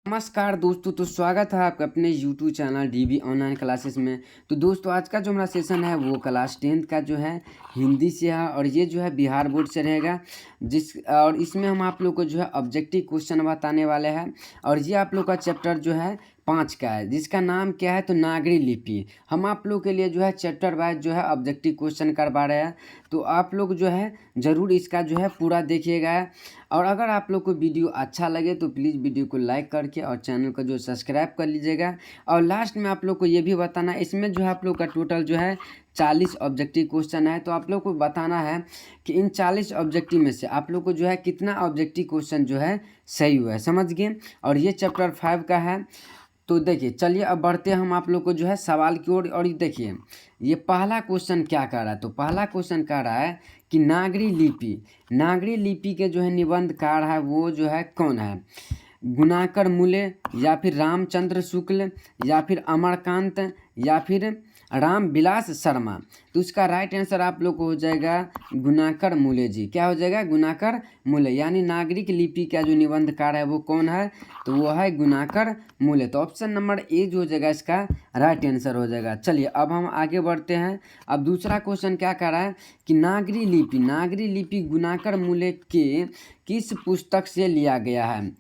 नमस्कार दोस्तों, तो स्वागत है आपका अपने YouTube channel DB online classes में। तो दोस्तों, आज का जो हमारा सेशन है वो क्लास 10th का जो है हिंदी से है और ये जो है बिहार बोर्ड से रहेगा। और इसमें हम आप लोग को जो है ऑब्जेक्टिव क्वेश्चन बताने वाले हैं। और ये आप लोग का चैप्टर जो है 5 का है, जिसका नाम क्या है तो नागरी लिपि। हम आप लोग के लिए जो है चैप्टर वाइज जो है ऑब्जेक्टिव क्वेश्चन करवा रहे हैं, तो आप लोग जो है ज़रूर इसका जो है पूरा देखिएगा। और अगर आप लोग को वीडियो अच्छा लगे तो प्लीज़ वीडियो को लाइक करके और चैनल को जो सब्सक्राइब कर लीजिएगा। और लास्ट में आप लोग को ये भी बताना है, इसमें जो है आप लोग का टोटल जो है 40 ऑब्जेक्टिव क्वेश्चन है। तो आप लोग को बताना है कि इन 40 ऑब्जेक्टिव में से आप लोग को जो है कितना ऑब्जेक्टिव क्वेश्चन जो है सही हुआ है, समझ गए। और ये चैप्टर 5 का है। तो देखिए, चलिए अब बढ़ते हैं हम आप लोग को जो है सवाल की ओर। और ये देखिए, ये पहला क्वेश्चन क्या कह रहा है, तो पहला क्वेश्चन कह रहा है कि नागरी लिपि के जो है निबंधकार है वो जो है कौन है। गुणाकर मूले, या फिर रामचंद्र शुक्ल, या फिर अमरकांत, या फिर राम विलास शर्मा। तो इसका राइट आंसर आप लोग को हो जाएगा गुणाकर मूले जी। क्या हो जाएगा? गुणाकर मूले, यानी नागरिक लिपि का जो निबंधकार है वो कौन है, तो वो है गुणाकर मूले। तो ऑप्शन नंबर ए जो हो जाएगा इसका राइट आंसर हो जाएगा। चलिए अब हम आगे बढ़ते हैं। अब दूसरा क्वेश्चन क्या कर रहा है कि नागरी लिपि गुणाकर मूले के किस पुस्तक से लिया गया है।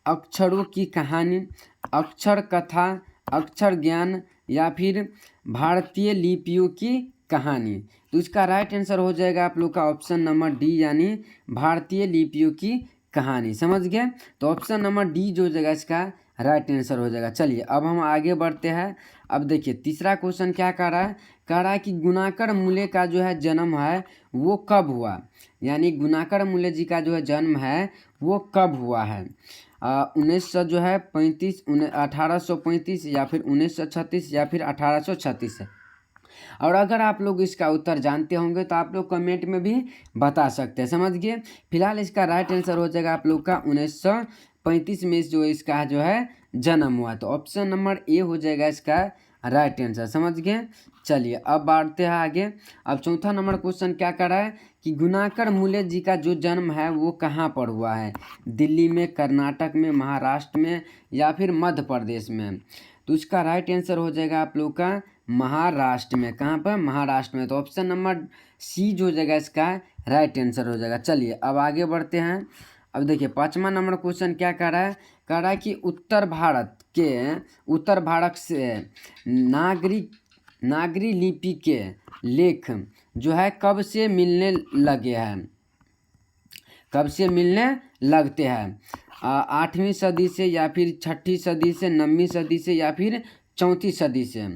अक्षरों की कहानी, अक्षर कथा, अक्षर ज्ञान, या फिर भारतीय लिपियों की कहानी। तो इसका राइट आंसर हो जाएगा आप लोग का ऑप्शन नंबर डी, यानी भारतीय लिपियों की कहानी। समझ गए? तो ऑप्शन नंबर डी जो हो जाएगा इसका राइट आंसर हो जाएगा। चलिए अब हम आगे बढ़ते हैं। अब देखिए तीसरा क्वेश्चन क्या कह रहा है कि गुणाकर मूले का जो है जन्म है वो कब हुआ, यानी गुणाकर मूले जी का जो है जन्म है वो कब हुआ है। 1900 जो है 35, 1835, या फिर 1936, या फिर 1836 है। और अगर आप लोग इसका उत्तर जानते होंगे तो आप लोग कमेंट में भी बता सकते हैं, समझ गए। फिलहाल इसका राइट आंसर हो जाएगा आप लोग का 1935 में जो इसका जो है जन्म हुआ। तो ऑप्शन नंबर ए हो जाएगा इसका राइट आंसर, समझ गए। चलिए अब बढ़ते हैं आगे। अब चौथा नंबर क्वेश्चन क्या कर रहा है कि गुणाकर मूले जी का जो जन्म है वो कहाँ पर हुआ है। दिल्ली में, कर्नाटक में, महाराष्ट्र में, या फिर मध्य प्रदेश में। तो इसका राइट आंसर हो जाएगा आप लोग का महाराष्ट्र में। कहाँ पर? महाराष्ट्र में। तो ऑप्शन नंबर सी जो हो जाएगा इसका राइट आंसर हो जाएगा। चलिए अब आगे बढ़ते हैं। अब देखिए पाँचवा नंबर क्वेश्चन क्या कह रहा है कि उत्तर भारत से नागरी लिपि के लेख जो है कब से मिलने लगे हैं, कब से मिलने लगते हैं। 8वीं सदी से, या फिर 6ठी सदी से, 9वीं सदी से, या फिर 34 सदी से।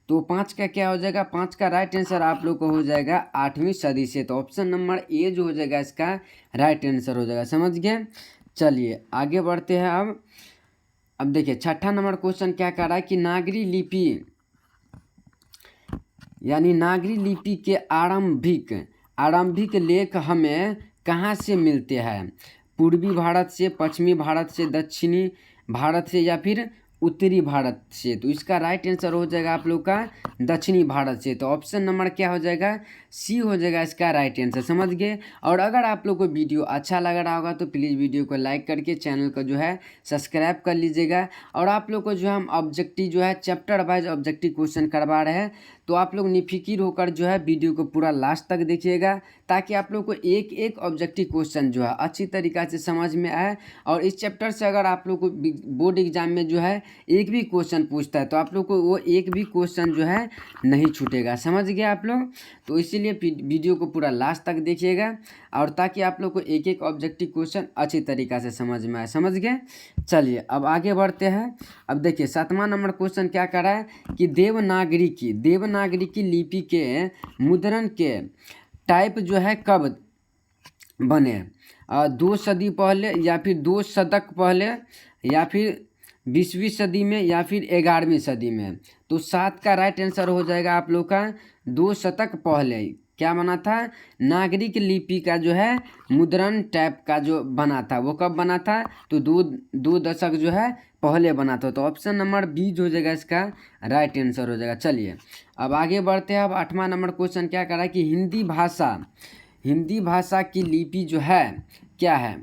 तो 5 का क्या हो जाएगा? 5 का राइट आंसर आप लोग को हो जाएगा 8वीं सदी से। तो ऑप्शन नंबर ए जो हो जाएगा इसका राइट आंसर हो जाएगा, समझ गए। चलिए आगे बढ़ते हैं। अब देखिए छठा नंबर क्वेश्चन क्या कह रहा है कि नागरी लिपि के आरंभिक लेख हमें कहाँ से मिलते हैं। पूर्वी भारत से, पश्चिमी भारत से, दक्षिणी भारत से, या फिर उत्तरी भारत से। तो इसका राइट आंसर हो जाएगा आप लोग का दक्षिणी भारत से। तो ऑप्शन नंबर क्या हो जाएगा? सी हो जाएगा इसका राइट आंसर, समझ गए। और अगर आप लोग को वीडियो अच्छा लग रहा होगा तो प्लीज़ वीडियो को लाइक करके चैनल को जो है सब्सक्राइब कर लीजिएगा। और आप लोग को जो है हम ऑब्जेक्टिव जो है चैप्टर वाइज ऑब्जेक्टिव क्वेश्चन करवा रहे हैं, तो आप लोग निफिकिर होकर जो है वीडियो को पूरा लास्ट तक देखिएगा, ताकि आप लोग को एक एक ऑब्जेक्टिव क्वेश्चन जो है अच्छी तरीक़ा से समझ में आए। और इस चैप्टर से अगर आप लोग को बोर्ड एग्जाम में जो है एक भी क्वेश्चन पूछता है तो आप लोग को वो एक भी क्वेश्चन जो है नहीं छूटेगा, समझ गए आप लोग। तो इसीलिए वीडियो को पूरा लास्ट तक देखिएगा, और ताकि आप लोग को एक एक ऑब्जेक्टिव क्वेश्चन अच्छी तरीक़ा से समझ में आए, समझ गए। चलिए अब आगे बढ़ते हैं। अब देखिए 7वां नंबर क्वेश्चन क्या कर रहा है कि देवनागरी की लिपि के मुद्रण के टाइप जो है कब बने। 2 सदी पहले, या फिर 2 शतक पहले, या फिर 20वीं सदी में, या फिर 11वीं सदी में। तो 7 का राइट आंसर हो जाएगा आप लोग का 2 शतक पहले। क्या बना था? नागरिक लिपि का जो है मुद्रण टाइप का जो बना था वो कब बना था, तो 2 दशक जो है पहले बना था। तो ऑप्शन नंबर बी जो हो जाएगा इसका राइट आंसर हो जाएगा। चलिए अब आगे बढ़ते हैं। अब 8वां नंबर क्वेश्चन क्या कर रहा है कि हिंदी भाषा की लिपि जो है क्या है।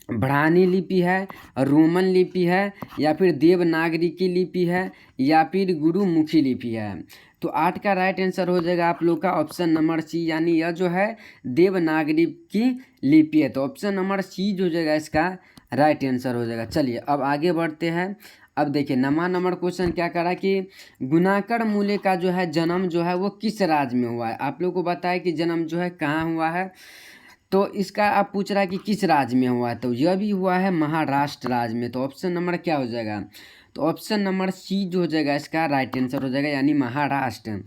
ब्राह्मी लिपि है, रोमन लिपि है, या फिर देवनागरी की लिपि है, या फिर गुरुमुखी लिपि है। तो 8 का राइट आंसर हो जाएगा आप लोग का ऑप्शन नंबर सी, यानी यह जो है देवनागरी की लिपि है। तो ऑप्शन नंबर सी जो हो जाएगा इसका राइट आंसर हो जाएगा। चलिए अब आगे बढ़ते हैं। अब देखिए नंबर क्वेश्चन क्या करा कि गुणाकर मूल्य का जो है जन्म जो है वो किस राज्य में हुआ है। आप लोग को बताया कि जन्म जो है कहाँ हुआ है, तो इसका आप पूछ रहा है कि किस राज्य में हुआ है, तो यह भी हुआ है महाराष्ट्र राज्य में। तो ऑप्शन नंबर क्या हो जाएगा, तो ऑप्शन नंबर सी जो हो जाएगा इसका राइट आंसर हो जाएगा, यानी महाराष्ट्र।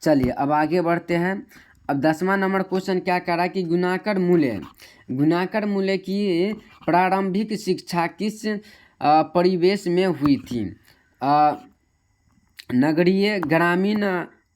चलिए अब आगे बढ़ते हैं। अब 10वां नंबर क्वेश्चन क्या करा कि गुणाकर मूल्य की प्रारंभिक शिक्षा किस परिवेश में हुई थी। नगरीय, ग्रामीण,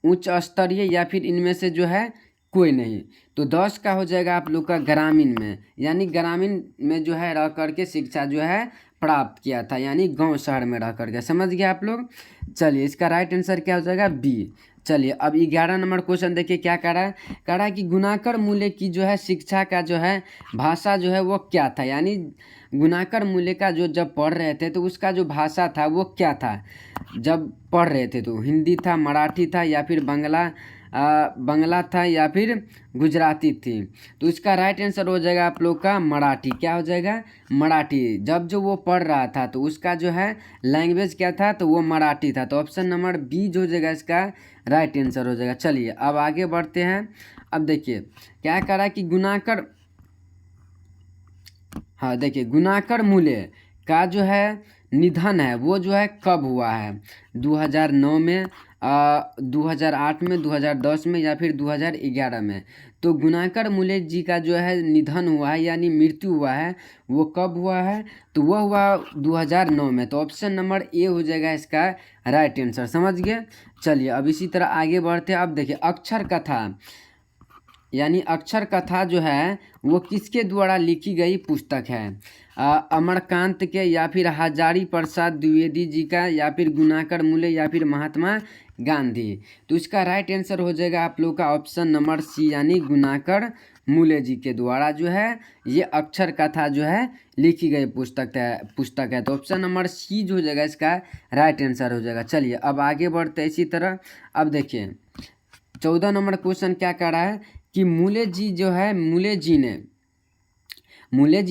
उच्च स्तरीय, या फिर इनमें से जो है कोई नहीं। तो 10 का हो जाएगा आप लोग का ग्रामीण में, यानी ग्रामीण में जो है रह करके शिक्षा जो है प्राप्त किया था, यानी गांव शहर में रह करके। समझ गए आप लोग। चलिए इसका राइट आंसर क्या हो जाएगा, बी। चलिए अब 11 नंबर क्वेश्चन देखिए क्या कह रहा है कि गुणाकर मूल्य की जो है शिक्षा का जो है भाषा जो है वो क्या था। यानी गुणाकर मूल्य का जो जब पढ़ रहे थे तो उसका जो भाषा था वो क्या था जब पढ़ रहे थे, तो हिंदी था, मराठी था, या फिर बंगला था, या फिर गुजराती थी। तो इसका राइट आंसर हो जाएगा आप लोग का मराठी। क्या हो जाएगा, मराठी। जब जो वो पढ़ रहा था तो उसका जो है लैंग्वेज क्या था, तो वो मराठी था। तो ऑप्शन नंबर बी जो हो जाएगा इसका राइट आंसर हो जाएगा। चलिए अब आगे बढ़ते हैं। अब देखिए क्या करा कि गुणाकर, हाँ देखिए गुणाकर मूल्य का जो है निधन है वो जो है कब हुआ है, 2009 में, 2008 में, 2010 में, या फिर 2011 में। तो गुणाकर मूल्य जी का जो है निधन हुआ है, यानी मृत्यु हुआ है, वो कब हुआ है, तो वह हुआ 2009 में। तो ऑप्शन नंबर ए हो जाएगा इसका राइट आंसर। समझ गए। चलिए अब इसी तरह आगे बढ़ते हैं। अब देखिए अक्षर कथा, यानी अक्षर कथा जो है वो किसके द्वारा लिखी गई पुस्तक है। अमरकांत के, या फिर हजारी प्रसाद द्विवेदी जी का, या फिर गुणाकर मूल्य, या फिर महात्मा गांधी। तो इसका राइट आंसर हो जाएगा आप लोग का ऑप्शन नंबर सी, यानी गुणाकर मूल्य जी के द्वारा जो है ये अक्षर कथा जो है लिखी गई पुस्तक है। तो ऑप्शन नंबर सी जो हो जाएगा इसका राइट आंसर हो जाएगा। चलिए अब आगे बढ़ते हैं इसी तरह। अब देखिए 14 नंबर क्वेश्चन क्या कर रहा है कि मूल्य जी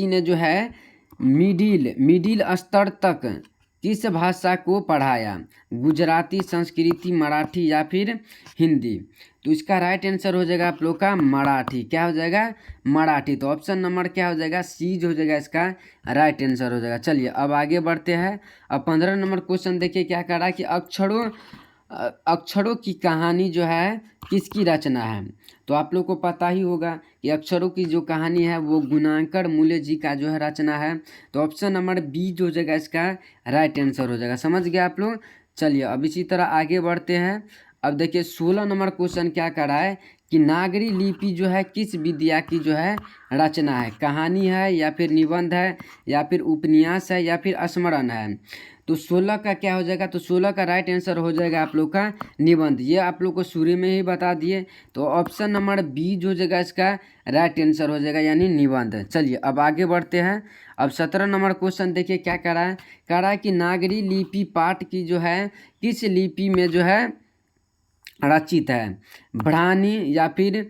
ने जो है मिडिल स्तर तक किस भाषा को पढ़ाया, गुजराती, संस्कृति, मराठी, या फिर हिंदी। तो इसका राइट आंसर हो जाएगा आप लोग का मराठी। क्या हो जाएगा, मराठी। तो ऑप्शन नंबर क्या हो जाएगा, सी जो हो जाएगा इसका राइट आंसर हो जाएगा। चलिए अब आगे बढ़ते हैं। अब 15 नंबर क्वेश्चन देखिए क्या कह रहा है कि अक्षरों की कहानी जो है किसकी रचना है। तो आप लोग को पता ही होगा कि अक्षरों की जो कहानी है वो गुणाकर मूल्य जी का जो है रचना है। तो ऑप्शन नंबर बी जो हो जाएगा इसका राइट आंसर हो जाएगा। समझ गए आप लोग। चलिए अब इसी तरह आगे बढ़ते हैं। अब देखिए 16 नंबर क्वेश्चन क्या कर रहा है कि नागरी लिपि जो है किस विद्या की जो है रचना है, कहानी है, या फिर निबंध है, या फिर उपन्यास है, या फिर स्मरण है। तो 16 का क्या हो जाएगा, तो 16 का राइट आंसर हो जाएगा आप लोग का निबंध। ये आप लोग को शुरू में ही बता दिए। तो ऑप्शन नंबर बी जो हो जाएगा इसका राइट आंसर हो जाएगा, यानी निबंध। चलिए अब आगे बढ़ते हैं। अब 17 नंबर क्वेश्चन देखिए क्या कह रहा है कि नागरी लिपि पाठ की जो है किस लिपि में जो है रचित है, ब्राह्मी, या फिर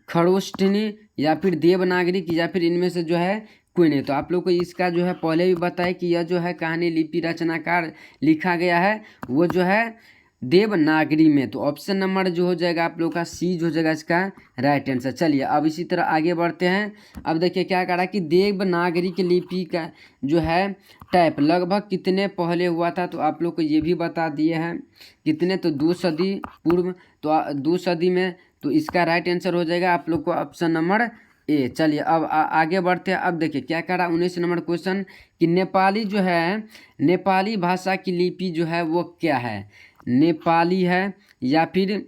खरोष्ठनी, या फिर देवनागरी, या फिर इनमें से जो है कोई नहीं। तो आप लोग को इसका जो है पहले भी बताया कि यह जो है कहानी लिपि रचनाकार लिखा गया है वो जो है देवनागरी में। तो ऑप्शन नंबर जो हो जाएगा आप लोग का सी जो हो जाएगा इसका राइट आंसर। चलिए अब इसी तरह आगे बढ़ते हैं। अब देखिए क्या कह रहा है कि देवनागरी की लिपि का जो है टाइप लगभग कितने पहले हुआ था। तो आप लोग को ये भी बता दिए हैं कितने, तो 2 सदी पूर्व, तो 2 सदी में। तो इसका राइट आंसर हो जाएगा आप लोग को ऑप्शन नंबर ए। चलिए अब आगे बढ़ते हैं। अब देखिए क्या कह रहा है 19 नंबर क्वेश्चन कि नेपाली जो है, नेपाली भाषा की लिपि जो है वो क्या है, नेपाली है, या फिर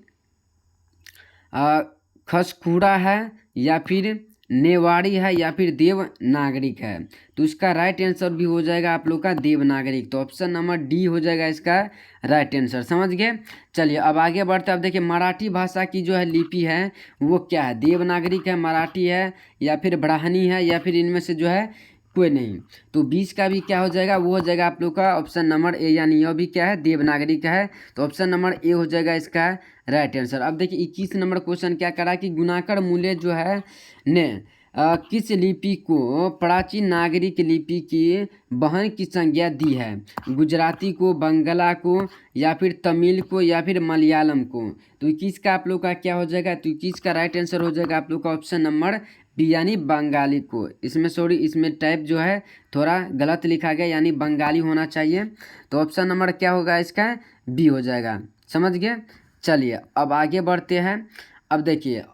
खसखुरा है, या फिर नेवाड़ी है, या फिर देवनागरिक है। तो इसका राइट आंसर भी हो जाएगा आप लोग का देवनागरिक। तो ऑप्शन नंबर डी हो जाएगा इसका राइट आंसर। समझ गए। चलिए अब आगे बढ़ते हैं। अब देखिए मराठी भाषा की जो है लिपि है वो क्या है, देवनागरिक है, मराठी है, या फिर ब्राह्मणी है, या फिर इनमें से जो है कोई नहीं। तो 20 का भी क्या हो जाएगा, वो हो जाएगा आप लोग का ऑप्शन नंबर ए, यानी यह भी क्या है, देवनागरी का है। तो ऑप्शन नंबर ए हो जाएगा इसका राइट आंसर। अब देखिए 21 नंबर क्वेश्चन क्या करा कि गुणाकर मूल्य जो है ने किस लिपि को प्राचीन नागरिक लिपि की बहन की संज्ञा दी है? गुजराती को, बंगला को, या फिर तमिल को, या फिर मलयालम को? तो 21 का आप लोग का क्या हो जाएगा, तो 21 का राइट आंसर हो जाएगा आप लोग का ऑप्शन नंबर बी, यानी बंगाली को। इसमें सॉरी, इसमें टाइप जो है थोड़ा गलत लिखा गया, यानी बंगाली होना चाहिए। तो ऑप्शन नंबर क्या होगा इसका, बी हो जाएगा। समझ गए। चलिए अब आगे बढ़ते हैं। अब देखिए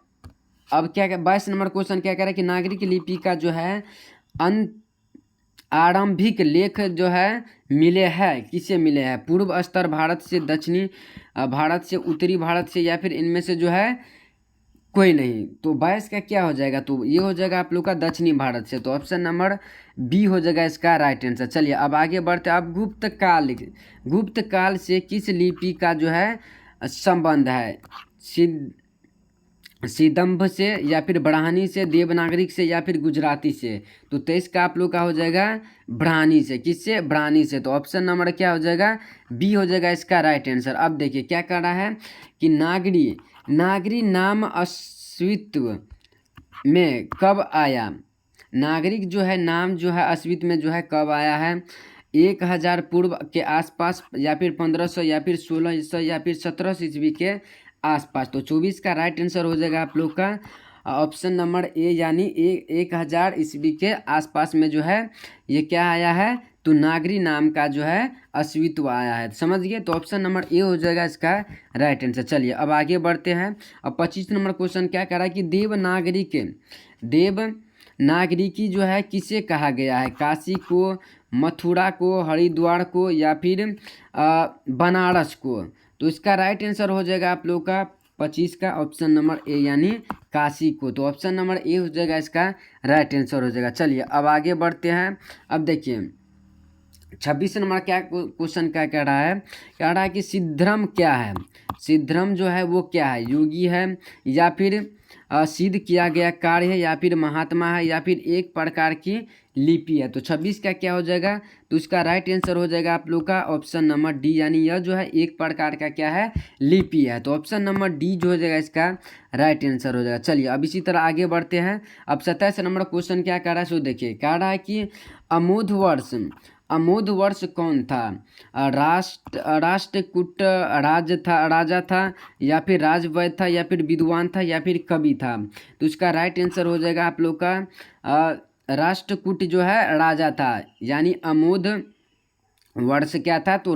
अब क्या 22 नंबर क्वेश्चन क्या कह रहा है कि नागरिक लिपि का जो है अन आरंभिक लेख जो है मिले हैं, किसे मिले हैं? पूर्व स्तर भारत से, दक्षिणी भारत से, उत्तरी भारत से, या फिर इनमें से जो है कोई नहीं। तो 22 का क्या हो जाएगा, तो ये हो जाएगा आप लोग का दक्षिणी भारत से। तो ऑप्शन नंबर बी हो जाएगा इसका राइट आंसर। चलिए अब आगे बढ़ते हैं। अब गुप्त काल से किस लिपि का जो है संबंध है? सिदंभ से, या फिर ब्राह्मणी से, देवनागरिक से, या फिर गुजराती से? तो 23 का आप लोग का हो जाएगा ब्राह्मणी से। किससे? ब्राह्मणी से। तो ऑप्शन नंबर क्या हो जाएगा, बी हो जाएगा इसका राइट आंसर। अब देखिए क्या कर रहा है कि नागरी नाम अस्तित्व में कब आया? नागरिक जो है नाम जो है अस्तित्व में जो है कब आया है? 1000 पूर्व के आसपास, या फिर 1500, या फिर 1600, या फिर 1700 ईस्वी के आसपास? तो 24 का राइट आंसर हो जाएगा आप लोग का ऑप्शन नंबर ए, यानी 1000 ईस्वी के आसपास में जो है ये क्या आया है, तो नागरी नाम का जो है अस्तित्व आया है। समझ गए। तो ऑप्शन नंबर ए हो जाएगा इसका राइट आंसर। चलिए अब आगे बढ़ते हैं। अब 25 नंबर क्वेश्चन क्या कह रहा है कि देवनागरिकी जो है किसे कहा गया है? काशी को, मथुरा को, हरिद्वार को, या फिर बनारस को? तो इसका राइट आंसर हो जाएगा आप लोग का 25 का ऑप्शन नंबर ए, यानी काशी को। तो ऑप्शन नंबर ए हो जाएगा इसका राइट आंसर हो जाएगा। चलिए अब आगे बढ़ते हैं। अब देखिए 26 नंबर क्या क्वेश्चन क्या कह रहा है कि सिद्धरम क्या है? सिद्धरम जो है वो क्या है? योगी है, या फिर सिद्ध किया गया कार्य है, या फिर महात्मा है, या फिर एक प्रकार की लिपि है? तो 26 का क्या हो जाएगा, तो इसका राइट आंसर हो जाएगा आप लोग का ऑप्शन नंबर डी, यानी यह जो है एक प्रकार का क्या है, लिपि है। तो ऑप्शन नंबर डी जो हो जाएगा इसका राइट आंसर हो जाएगा। चलिए अब इसी तरह आगे बढ़ते हैं। अब 27 नंबर क्वेश्चन क्या कह रहा है, सो देखिए कह रहा है कि अमोध वर्ष कौन था? राष्ट्रकूट राजा था, या फिर राजवैद्य था, या फिर विद्वान था, या फिर कवि था? तो इसका राइट आंसर हो जाएगा आप लोग का राष्ट्रकूट जो है राजा था, यानी अमोध वर्ष क्या था, तो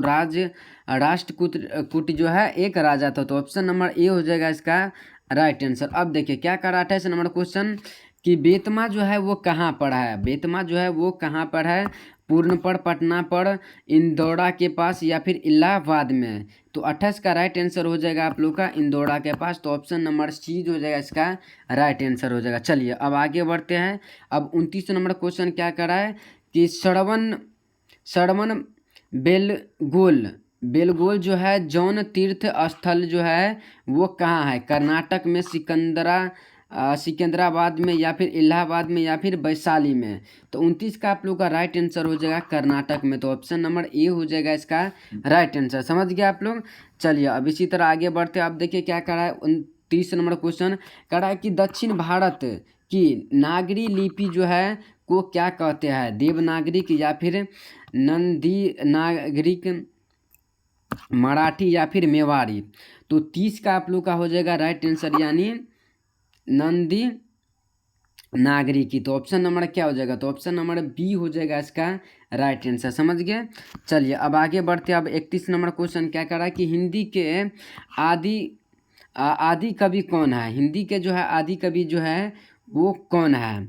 राष्ट्रकूट जो है एक राजा था। तो ऑप्शन नंबर ए हो जाएगा इसका राइट आंसर। अब देखिए क्या कर रहा है 28 नंबर क्वेश्चन कि बेतमा जो है वो कहाँ पर है? बेतमा जो है वो कहाँ पर है? पूर्णपढ़, पटना पर, इंदौरा के पास, या फिर इलाहाबाद में? तो 28 का राइट आंसर हो जाएगा आप लोग का इंदौरा के पास। तो ऑप्शन नंबर सी जो हो जाएगा इसका राइट आंसर हो जाएगा। चलिए अब आगे बढ़ते हैं। अब 29 नंबर क्वेश्चन क्या कर रहा है कि श्रवण बेलगोल जो है जौन तीर्थ स्थल जो है वो कहाँ है? कर्नाटक में, सिकंदराबाद में, या फिर इलाहाबाद में, या फिर वैशाली में? तो 29 का आप लोग का राइट आंसर हो जाएगा कर्नाटक में। तो ऑप्शन नंबर ए हो जाएगा इसका राइट आंसर। समझ गए आप लोग। चलिए अब इसी तरह आगे बढ़ते हैं। आप देखिए क्या कर रहा है 29 नंबर क्वेश्चन कह रहा है कि दक्षिण भारत की नागरी लिपि जो है को क्या कहते हैं? देवनागरिक, या फिर नंदी नागरिक, मराठी, या फिर मेवाड़ी? तो 30 का आप लोग का हो जाएगा राइट आंसर, यानी नंदी नागरिकी। तो ऑप्शन नंबर क्या हो जाएगा, तो ऑप्शन नंबर बी हो जाएगा इसका राइट आंसर। समझ गए। चलिए अब आगे बढ़ते हैं। अब 31 नंबर क्वेश्चन क्या कर रहा है कि हिंदी के आदि कवि कौन है? हिंदी के जो है आदि कवि जो है वो कौन है?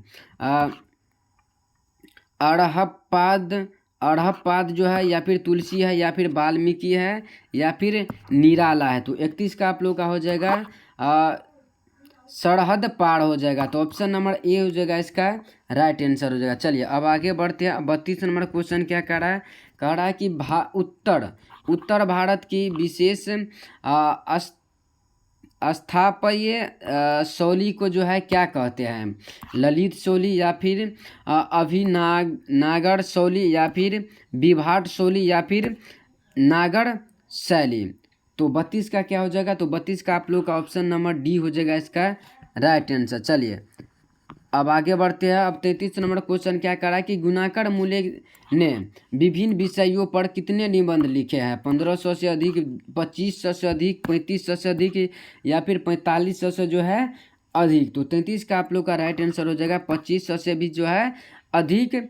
अड़हपाद जो है, या फिर तुलसी है, या फिर वाल्मीकि है, या फिर निराला है? तो 31 का आप लोग का हो जाएगा सरहद पार हो जाएगा। तो ऑप्शन नंबर ए हो जाएगा इसका राइट आंसर हो जाएगा। चलिए अब आगे बढ़ते हैं। 32 नंबर क्वेश्चन क्या कह रहा है कि उत्तर भारत की विशेष स्थापत्य शैली को जो है क्या कहते हैं? ललित शैली या फिर अभिनागर शैली या फिर विभाट शैली या फिर नागर शैली। तो 32 का क्या हो जाएगा? तो 32 का आप लोग का ऑप्शन नंबर डी हो जाएगा इसका राइट आंसर। चलिए अब आगे बढ़ते हैं। अब 33 नंबर क्वेश्चन क्या करा कि गुणाकर मूल्य ने विभिन्न विषयों पर कितने निबंध लिखे हैं? 1500 से अधिक, 2500 से अधिक, 3500 से अधिक या फिर 4500 से जो है अधिक। तो 33 का आप लोग का राइट आंसर हो जाएगा 2500 से भी जो है अधिक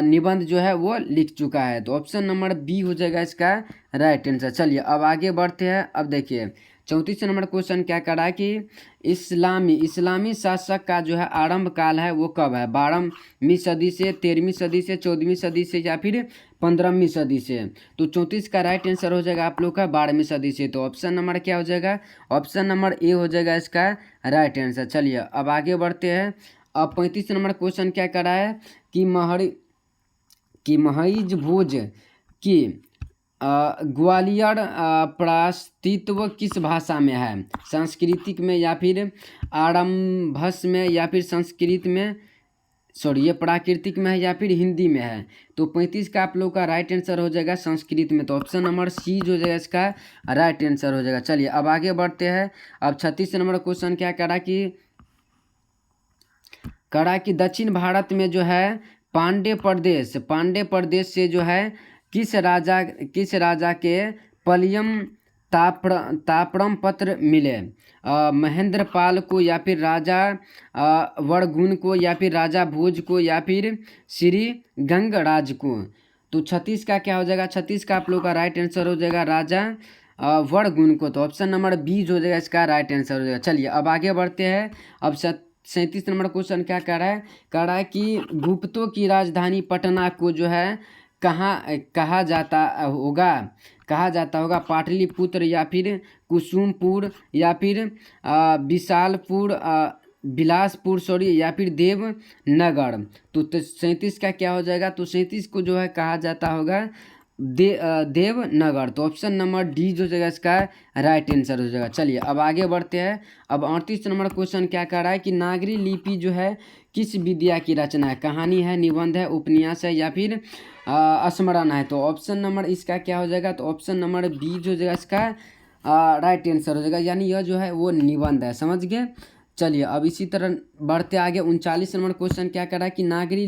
निबंध जो है वो लिख चुका है। तो ऑप्शन नंबर बी हो जाएगा इसका राइट आंसर। चलिए अब आगे बढ़ते हैं। अब देखिए 34 नंबर क्वेश्चन क्या करा कि इस्लामी शासक का जो है आरंभ काल है वो कब है? 12वीं सदी से, 13वीं सदी से, 14वीं सदी से या फिर 15वीं सदी से। तो 34 का राइट आंसर हो जाएगा आप लोग का 12वीं सदी से। तो ऑप्शन नंबर क्या हो जाएगा? ऑप्शन नंबर ए हो जाएगा इसका राइट आंसर। चलिए अब आगे बढ़ते हैं। अब 35 नंबर क्वेश्चन क्या करा है कि महज भोज की ग्वालियर प्रास्तित्व किस भाषा में है? सांस्कृतिक में या फिर आरंभस में या फिर संस्कृत में, सॉरी ये प्राकृतिक में है या फिर हिंदी में है? तो 35 का आप लोग का राइट आंसर हो जाएगा संस्कृत में। तो ऑप्शन नंबर सी जो हो जाएगा इसका राइट आंसर हो जाएगा। चलिए अब आगे बढ़ते हैं। अब 36 नंबर क्वेश्चन क्या करा कि दक्षिण भारत में जो है पांड्य प्रदेश से जो है किस राजा के पलियम ताम्रम पत्र मिले? महेंद्र पाल को या फिर राजा वर्गुण को या फिर राजा भोज को या फिर श्री गंगराज को? तो 36 का क्या हो जाएगा? 36 का आप लोग का राइट आंसर हो जाएगा राजा वर्गुण को। तो ऑप्शन नंबर बी हो जाएगा इसका राइट आंसर हो जाएगा। चलिए अब आगे बढ़ते हैं। अब 37 नंबर क्वेश्चन क्या कह रहा है कि गुप्तों की राजधानी पटना को जो है कहा जाता होगा? पाटलिपुत्र या फिर कुसुमपुर या फिर विशालपुर बिलासपुर सॉरी या फिर देवनगर। तो 37 का क्या हो जाएगा? तो 37 को जो है कहा जाता होगा देवनगर। तो ऑप्शन नंबर डी जो जाएगा इसका राइट आंसर हो जाएगा। चलिए अब आगे बढ़ते हैं। अब 38 नंबर क्वेश्चन क्या कर रहा है कि नागरी लिपि जो है किस विद्या की रचना है? कहानी है, निबंध है, उपन्यास है या फिर स्मरण है? तो ऑप्शन नंबर इसका क्या हो जाएगा? तो ऑप्शन नंबर बी जो जाएगा इसका राइट आंसर हो जाएगा, यानी यह जो है वो निबंध है। समझ गए? चलिए अब इसी तरह बढ़ते आगे। 39 नंबर क्वेश्चन क्या कर रहा है कि नागरी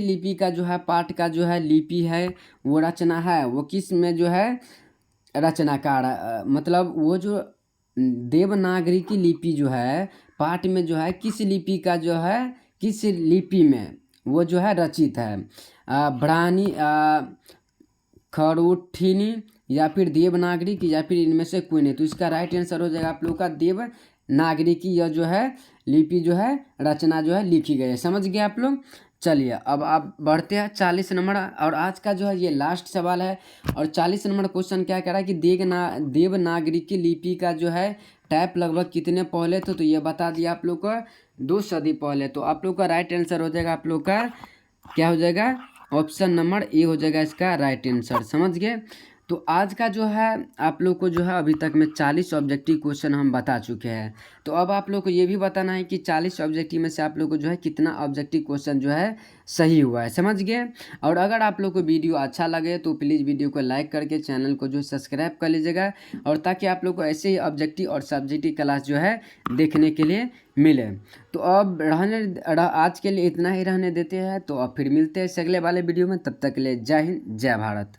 लिपि का जो है पाठ का जो है लिपि है वो रचना है वो किस में जो है रचनाकार मतलब वो जो देवनागरी की लिपि जो है पाठ में जो है किस लिपि का जो है किस लिपि में वो जो है रचित है? ब्राह्मी, खरोठिनी या फिर देवनागरी की या फिर इनमें से कोई नहीं। तो इसका राइट आंसर हो जाएगा आप लोग का देवनागरी की यह जो है लिपि जो है रचना जो है लिखी गई है। समझ गए आप लोग? चलिए अब आप बढ़ते हैं 40 नंबर और आज का जो है ये लास्ट सवाल है। और 40 नंबर क्वेश्चन क्या कह रहा है कि देवनागरी की लिपि का जो है टाइप लगभग कितने पहले थे? तो ये बता दिया आप लोग को 2 सदी पहले। तो आप लोग का राइट आंसर हो जाएगा आप लोग का क्या हो जाएगा? ऑप्शन नंबर ए हो जाएगा इसका राइट आंसर। समझ गए? तो आज का जो है आप लोग को जो है अभी तक में 40 ऑब्जेक्टिव क्वेश्चन हम बता चुके हैं। तो अब आप लोग को ये भी बताना है कि 40 ऑब्जेक्टिव में से आप लोग को जो है कितना ऑब्जेक्टिव क्वेश्चन जो है सही हुआ है। समझ गए? और अगर आप लोग को वीडियो अच्छा लगे तो प्लीज़ वीडियो को लाइक करके चैनल को जो सब्सक्राइब कर लीजिएगा, और ताकि आप लोग को ऐसे ही ऑब्जेक्टिव और सब्जेक्टिव क्लास जो है देखने के लिए मिले। तो अब आज के लिए इतना ही रहने देते हैं। तो अब फिर मिलते हैं अगले वाले वीडियो में। तब तक के लिए जय हिंद, जय भारत।